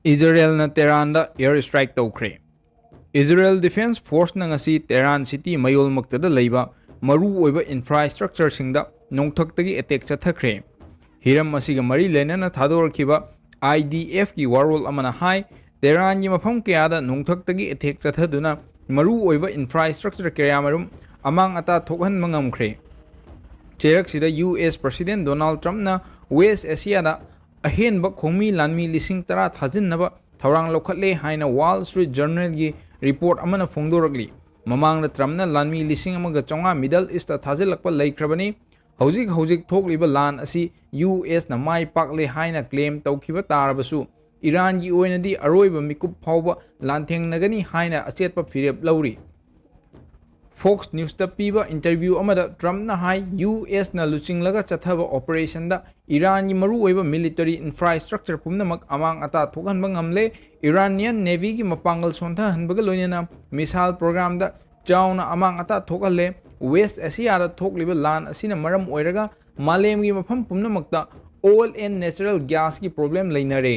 Israelna Tehran da airstrike toukhre. Israel Defense Force na ngasi Tehran City mayol maktada leiba maru oiba infrastructure singda nongthaktagi attack chathakre. Hiram asiga mari lenana thadorkiba IDF ki warol amana hai Tehran yi mafam kayada nongthaktagi attack chathaduna maru oiba infrastructure kayamarum amang ata thokhan mangamkhre. Cherak sida US President Donald Trump na West Asia da ahenba khongmi lanmi lising tara thajin thorang lokhatle haina Wall Street Journal gi report amana phongdoragli mamang na Trump na lanmi lising amaga chonga Middle East thajilakpa laikhrabani hojik thokliba lan asi US na mai pakle haina claim tawkhiba tarabasu Iran gi oinadi aroiba mikup phawba lantheng nagani haina achetpa firep lauri Fox News ta piba interview amada Trump na hai US na luchinglaga chathaba operation da Iran gi maru oiba military infrastructure pumnamak amang ata thokan bangamle Iranian Navy gi mapangal sontha hanbaga loinena missile program da chauna amang ata thokalle West Asia da thokliba lan asina maram oiraga malem gi mafam pumnamakta oil and natural gas gi problem leinare